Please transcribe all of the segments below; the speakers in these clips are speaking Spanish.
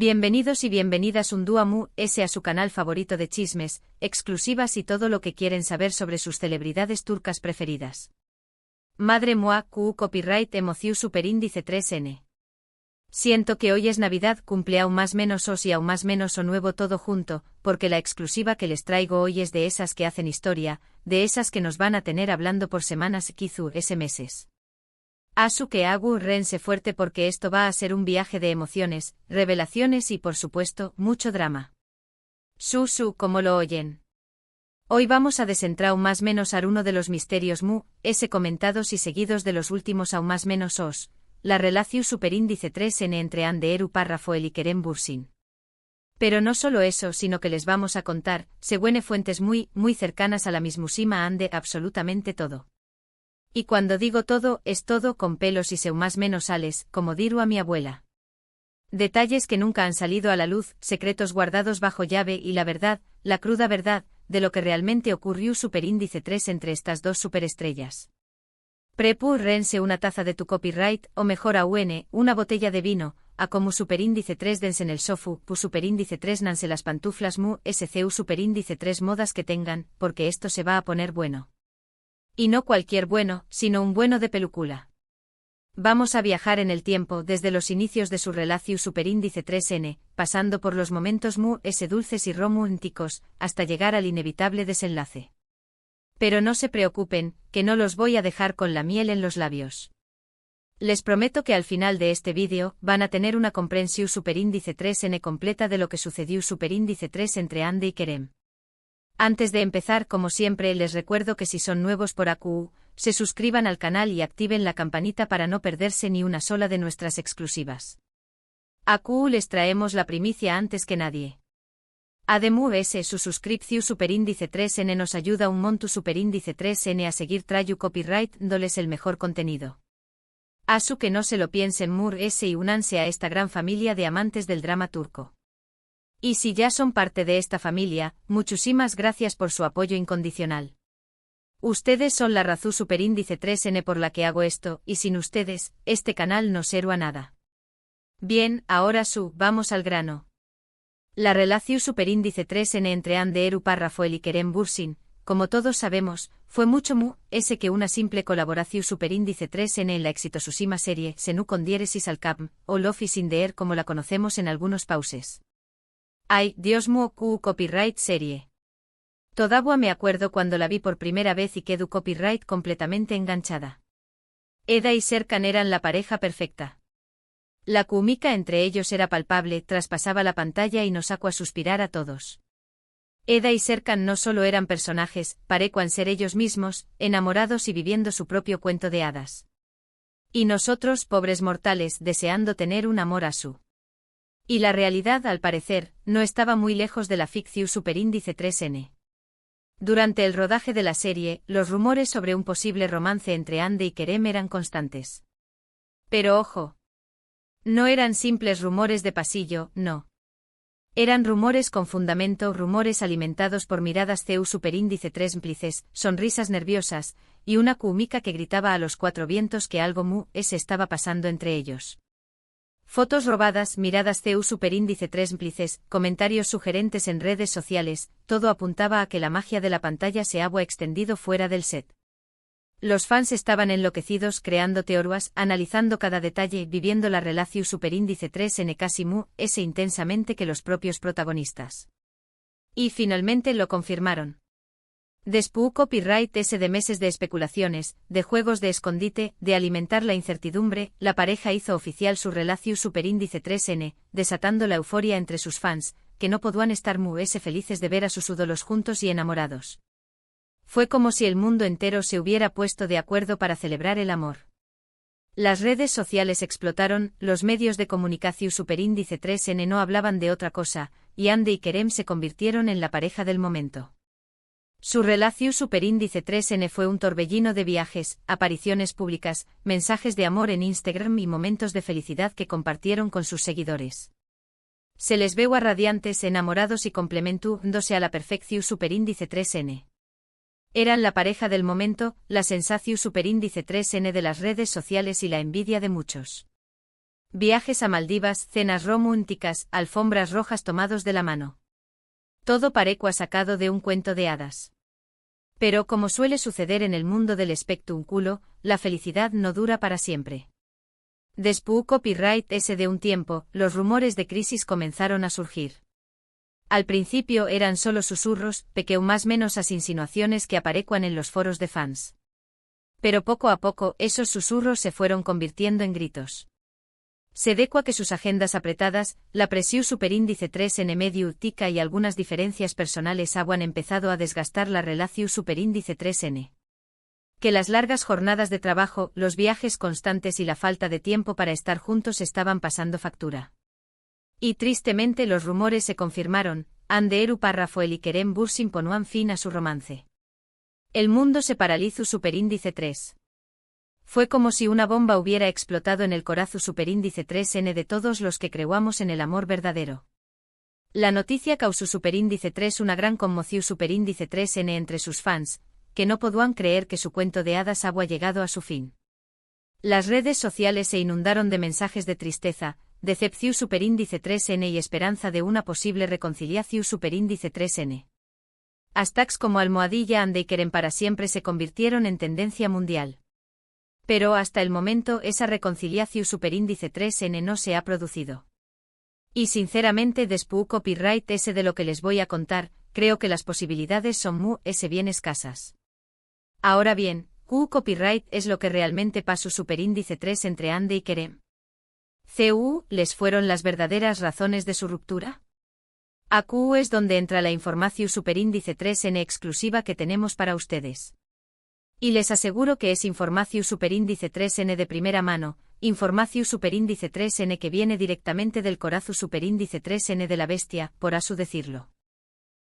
Bienvenidos y bienvenidas un día más a su canal favorito de chismes, exclusivas y todo lo que quieren saber sobre sus celebridades turcas preferidas. Madre mía, copyright emociu superíndice 3N. Siento que hoy es Navidad, cumple aún más menos os y aún más menos o nuevo todo junto, porque la exclusiva que les traigo hoy es de esas que hacen historia, de esas que nos van a tener hablando por semanas quizás meses. Asu que hago rense fuerte porque esto va a ser un viaje de emociones, revelaciones y por supuesto, mucho drama. Su, como lo oyen. Hoy vamos a desentrar aún más menos a uno de los misterios comentados y seguidos de los últimos aún más menos os, la relación superíndice 3N entre Anderu Parrafoel y Kerem Bürsin. Pero no solo eso, sino que les vamos a contar, según fuentes muy cercanas a la mismísima Ande, absolutamente todo. Y cuando digo todo, es todo con pelos y seu más menos ales, como diru a mi abuela. Detalles que nunca han salido a la luz, secretos guardados bajo llave y la verdad, la cruda verdad, de lo que realmente ocurrió superíndice 3 entre estas dos superestrellas. Rense una taza de tu copyright, o mejor aún, una botella de vino, a como superíndice 3 dense en el sofu, pu superíndice 3 nanse las pantuflas scu superíndice 3 modas que tengan, porque esto se va a poner bueno. Y no cualquier bueno, sino un bueno de película. Vamos a viajar en el tiempo desde los inicios de su relación superíndice 3N, pasando por los momentos dulces y románticos, hasta llegar al inevitable desenlace. Pero no se preocupen, que no los voy a dejar con la miel en los labios. Les prometo que al final de este vídeo van a tener una comprensión superíndice 3N completa de lo que sucedió superíndice 3 entre Ande y Kerem. Antes de empezar, como siempre, les recuerdo que si son nuevos por AQ, se suscriban al canal y activen la campanita para no perderse ni una sola de nuestras exclusivas. AQ les traemos la primicia antes que nadie. Además, su suscripción superíndice 3N nos ayuda un monto superíndice 3N a seguir trayu copyright dándoles el mejor contenido. Asu que no se lo piensen y únanse a esta gran familia de amantes del drama turco. Y si ya son parte de esta familia, muchísimas gracias por su apoyo incondicional. Ustedes son la razón superíndice 3N por la que hago esto, y sin ustedes, este canal no será nada. Bien, ahora vamos al grano. La relación superíndice 3N entre Anderu Parrafoel y Kerem Bürsin, como todos sabemos, fue mucho que una simple colaboración superíndice 3N en la exitosísima serie Senu con diéresis al cap, o Love is in the air como la conocemos en algunos pauses. Ay, Dios mío, copyright serie. Todavía me acuerdo cuando la vi por primera vez y quedó copyright completamente enganchada. Eda y Serkan eran la pareja perfecta. La química entre ellos era palpable, traspasaba la pantalla y nos sacó a suspirar a todos. Eda y Serkan no solo eran personajes, parecían ser ellos mismos, enamorados y viviendo su propio cuento de hadas. Y nosotros, pobres mortales, deseando tener un amor a su. Y la realidad, al parecer, no estaba muy lejos de la ficción superíndice 3N. Durante el rodaje de la serie, los rumores sobre un posible romance entre Ande y Kerem eran constantes. Pero ojo. No eran simples rumores de pasillo, no. Eran rumores con fundamento, rumores alimentados por miradas superíndice 3 cómplices, sonrisas nerviosas, y una química que gritaba a los cuatro vientos que algo estaba pasando entre ellos. Fotos robadas, miradas superíndice 3 cómplices, comentarios sugerentes en redes sociales, todo apuntaba a que la magia de la pantalla se había extendido fuera del set. Los fans estaban enloquecidos creando teorías, analizando cada detalle, viviendo la relación superíndice 3N casi intensamente que los propios protagonistas. Y finalmente lo confirmaron. Después copyright de meses de especulaciones, de juegos de escondite, de alimentar la incertidumbre, la pareja hizo oficial su relación superíndice 3N, desatando la euforia entre sus fans, que no podían estar felices de ver a sus ídolos juntos y enamorados. Fue como si el mundo entero se hubiera puesto de acuerdo para celebrar el amor. Las redes sociales explotaron, los medios de comunicación superíndice 3N no hablaban de otra cosa, y Ande y Kerem se convirtieron en la pareja del momento. Su relación superíndice 3N fue un torbellino de viajes, apariciones públicas, mensajes de amor en Instagram y momentos de felicidad que compartieron con sus seguidores. Se les veo a radiantes, enamorados y complementándose a la perfección superíndice 3N. Eran la pareja del momento, la sensación superíndice 3N de las redes sociales y la envidia de muchos. Viajes a Maldivas, cenas románticas, alfombras rojas tomados de la mano. Todo parecua sacado de un cuento de hadas. Pero como suele suceder en el mundo del espectáculo, la felicidad no dura para siempre. Después copyright ese de un tiempo, los rumores de crisis comenzaron a surgir. Al principio eran solo susurros, pequeño más menos as insinuaciones que aparecuan en los foros de fans. Pero poco a poco esos susurros se fueron convirtiendo en gritos. Se decua que sus agendas apretadas, la presión superíndice 3N medio tica y algunas diferencias personales han empezado a desgastar la relación superíndice 3N. Que las largas jornadas de trabajo, los viajes constantes y la falta de tiempo para estar juntos estaban pasando factura. Y tristemente los rumores se confirmaron, ande eru párrafo el Ikerem Bursin ponuan fin a su romance. El mundo se paralizó superíndice 3. Fue como si una bomba hubiera explotado en el corazón superíndice 3N de todos los que creuamos en el amor verdadero. La noticia causó superíndice 3 una gran conmoción superíndice 3N entre sus fans, que no podían creer que su cuento de hadas había llegado a su fin. Las redes sociales se inundaron de mensajes de tristeza, decepción superíndice 3N y esperanza de una posible reconciliación superíndice 3N. Hashtags como almohadilla ande y queren para siempre se convirtieron en tendencia mundial. Pero hasta el momento esa reconciliación superíndice 3N no se ha producido. Y sinceramente después copyright ese de lo que les voy a contar, creo que las posibilidades son bien escasas. Ahora bien, copyright es lo que realmente pasó superíndice 3 entre Ande y Kerem. ¿Les fueron las verdaderas razones de su ruptura? Q es donde entra la información superíndice 3N exclusiva que tenemos para ustedes. Y les aseguro que es información superíndice 3N de primera mano, información superíndice 3N que viene directamente del corazón superíndice 3N de la bestia, por así decirlo.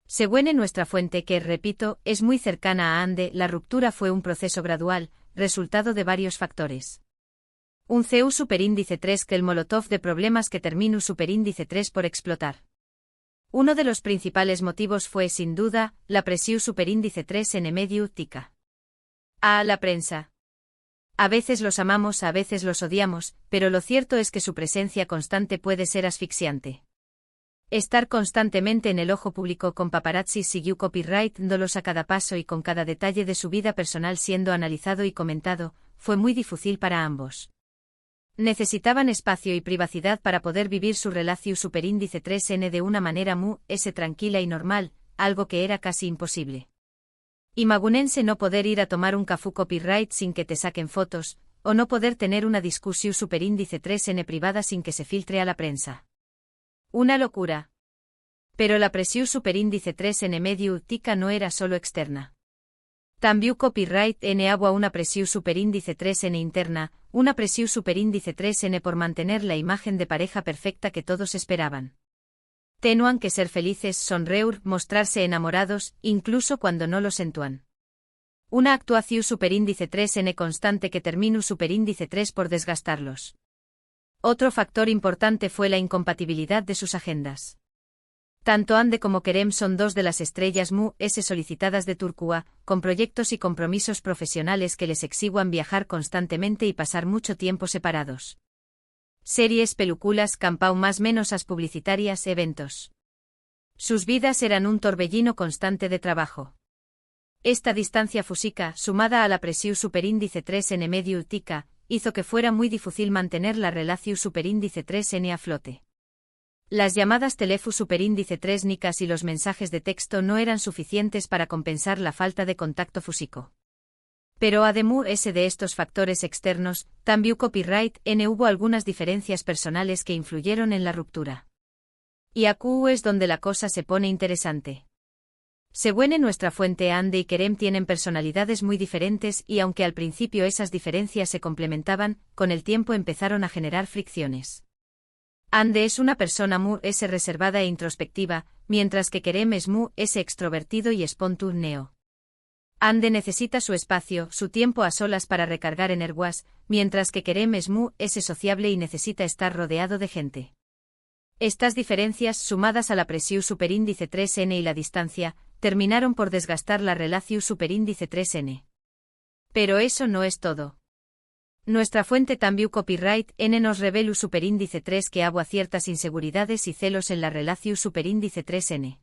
Según nuestra fuente que, repito, es muy cercana a Ande, la ruptura fue un proceso gradual, resultado de varios factores. Un CU superíndice 3 que el molotov de problemas que terminó superíndice 3 por explotar. Uno de los principales motivos fue, sin duda, la presión superíndice 3N medio tica. A la prensa. A veces los amamos, a veces los odiamos, pero lo cierto es que su presencia constante puede ser asfixiante. Estar constantemente en el ojo público con paparazzi siguió copyright dándolos a cada paso y con cada detalle de su vida personal siendo analizado y comentado, fue muy difícil para ambos. Necesitaban espacio y privacidad para poder vivir su relación superíndice 3N de una manera tranquila y normal, algo que era casi imposible. Imagúnense no poder ir a tomar un café copyright sin que te saquen fotos, o no poder tener una discusión superíndice 3N privada sin que se filtre a la prensa. Una locura. Pero la presión superíndice 3N medio tica no era solo externa. También copyright N agua una presión superíndice 3N interna, una presión superíndice 3N por mantener la imagen de pareja perfecta que todos esperaban. Tenuan que ser felices, sonreír, mostrarse enamorados, incluso cuando no lo sentuan. Una actuación superíndice 3N constante que terminó superíndice 3 por desgastarlos. Otro factor importante fue la incompatibilidad de sus agendas. Tanto Ande como Kerem son dos de las estrellas solicitadas de Turquía, con proyectos y compromisos profesionales que les exiguan viajar constantemente y pasar mucho tiempo separados. Series, películas, campau más menos as publicitarias, eventos. Sus vidas eran un torbellino constante de trabajo. Esta distancia física, sumada a la presión superíndice 3N medio tica, hizo que fuera muy difícil mantener la relación superíndice 3N a flote. Las llamadas teléfono superíndice 3 nicas y los mensajes de texto no eran suficientes para compensar la falta de contacto físico. Pero además de estos factores externos, también copyright N hubo algunas diferencias personales que influyeron en la ruptura. Y aquí es donde la cosa se pone interesante. Según nuestra fuente Ande y Kerem tienen personalidades muy diferentes y aunque al principio esas diferencias se complementaban, con el tiempo empezaron a generar fricciones. Ande es una persona reservada e introspectiva, mientras que Kerem es extrovertido y espontáneo. Ande necesita su espacio, su tiempo a solas para recargar energías, mientras que Kerem es sociable y necesita estar rodeado de gente. Estas diferencias, sumadas a la presión superíndice 3N y la distancia, terminaron por desgastar la relación superíndice 3N. Pero eso no es todo. Nuestra fuente También Copyright N nos revela superíndice 3 que había ciertas inseguridades y celos en la relación superíndice 3N.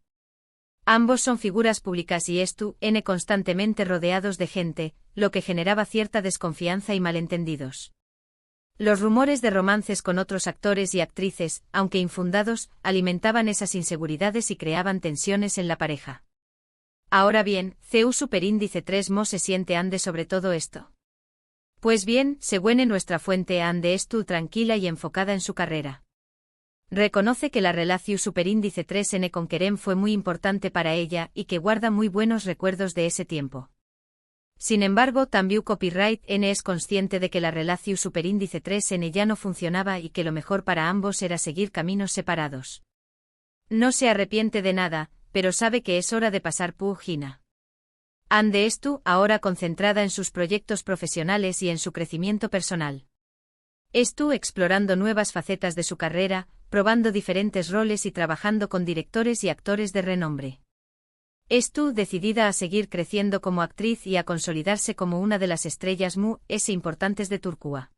Ambos son figuras públicas y N constantemente rodeados de gente, lo que generaba cierta desconfianza y malentendidos. Los rumores de romances con otros actores y actrices, aunque infundados, alimentaban esas inseguridades y creaban tensiones en la pareja. Ahora bien, CU superíndice 3 Mo se siente ande sobre todo esto. Pues bien, según nuestra fuente ande tranquila y enfocada en su carrera. Reconoce que la relación superíndice 3N con Kerem fue muy importante para ella y que guarda muy buenos recuerdos de ese tiempo. Sin embargo, también Copyright N es consciente de que la relación superíndice 3N ya no funcionaba y que lo mejor para ambos era seguir caminos separados. No se arrepiente de nada, pero sabe que es hora de pasar página. Ande ahora concentrada en sus proyectos profesionales y en su crecimiento personal. Explorando nuevas facetas de su carrera, probando diferentes roles y trabajando con directores y actores de renombre. Decidida a seguir creciendo como actriz y a consolidarse como una de las estrellas importantes de Turquía.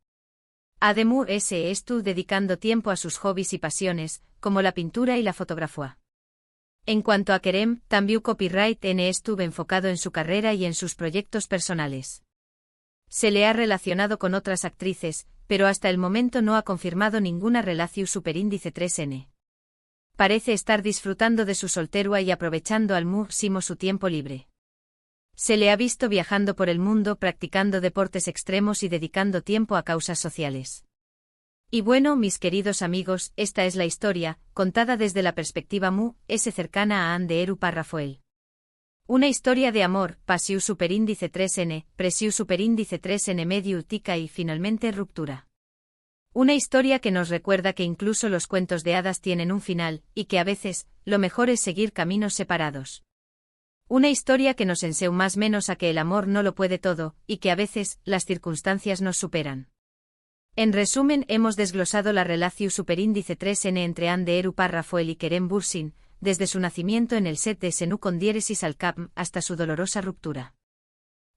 Además dedicando tiempo a sus hobbies y pasiones, como la pintura y la fotografía. En cuanto a Kerem, también Copyright N estuvo enfocado en su carrera y en sus proyectos personales. Se le ha relacionado con otras actrices, pero hasta el momento no ha confirmado ninguna relación superíndice 3N. Parece estar disfrutando de su soltería y aprovechando al máximo su tiempo libre. Se le ha visto viajando por el mundo practicando deportes extremos y dedicando tiempo a causas sociales. Y bueno, mis queridos amigos, esta es la historia, contada desde la perspectiva cercana a Ande Eru Parrafoel. Una historia de amor, pasión superíndice 3N, presión superíndice 3N medio tica y finalmente ruptura. Una historia que nos recuerda que incluso los cuentos de hadas tienen un final, y que a veces, lo mejor es seguir caminos separados. Una historia que nos enseña más o menos a que el amor no lo puede todo, y que a veces, las circunstancias nos superan. En resumen, hemos desglosado la relación superíndice 3N entre Ande Eru Parrafoel y Kerem Bürsin, desde su nacimiento en el set de Senú con diéresis al Capm hasta su dolorosa ruptura.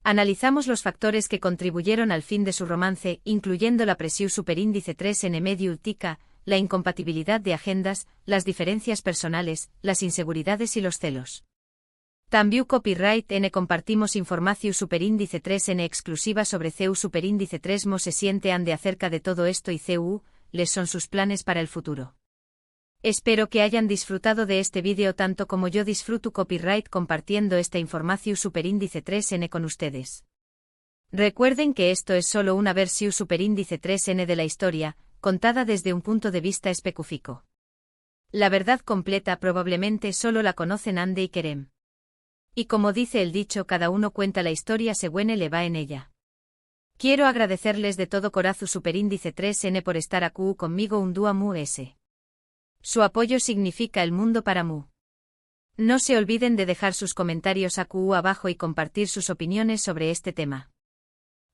Analizamos los factores que contribuyeron al fin de su romance, incluyendo la presión superíndice 3N medio tica, la incompatibilidad de agendas, las diferencias personales, las inseguridades y los celos. También Copyright N compartimos información superíndice 3N exclusiva sobre CU superíndice 3 Mo se siente ande acerca de todo esto y CU, les son sus planes para el futuro. Espero que hayan disfrutado de este vídeo tanto como yo disfruto Copyright compartiendo esta información superíndice 3N con ustedes. Recuerden que esto es solo una versión superíndice 3N de la historia, contada desde un punto de vista específico. La verdad completa probablemente solo la conocen Ande y Kerem. Y como dice el dicho, cada uno cuenta la historia según le va en ella. Quiero agradecerles de todo corazón superíndice 3N por estar aquí conmigo un día S. Su apoyo significa el mundo para Mu. No se olviden de dejar sus comentarios aquí abajo y compartir sus opiniones sobre este tema.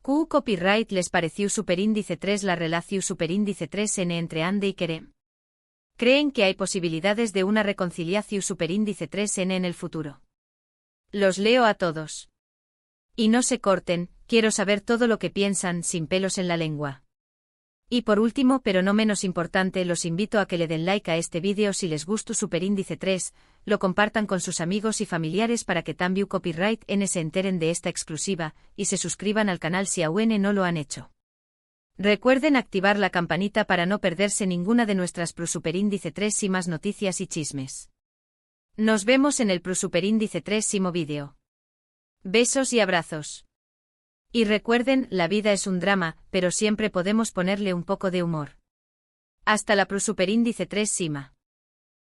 ¿Qué copyright les pareció superíndice 3 la relación superíndice 3N entre Ande y Kerem? ¿Creen que hay posibilidades de una reconciliación superíndice 3N en el futuro? Los leo a todos. Y no se corten, quiero saber todo lo que piensan sin pelos en la lengua. Y por último, pero no menos importante, los invito a que le den like a este vídeo si les gustó superíndice 3, lo compartan con sus amigos y familiares para que también Copyright N se enteren de esta exclusiva, y se suscriban al canal si aún no lo han hecho. Recuerden activar la campanita para no perderse ninguna de nuestras superíndice 3 y más noticias y chismes. Nos vemos en el superíndice 3 vídeo. Besos y abrazos. Y recuerden, la vida es un drama, pero siempre podemos ponerle un poco de humor. Hasta la superíndice 3 Sima.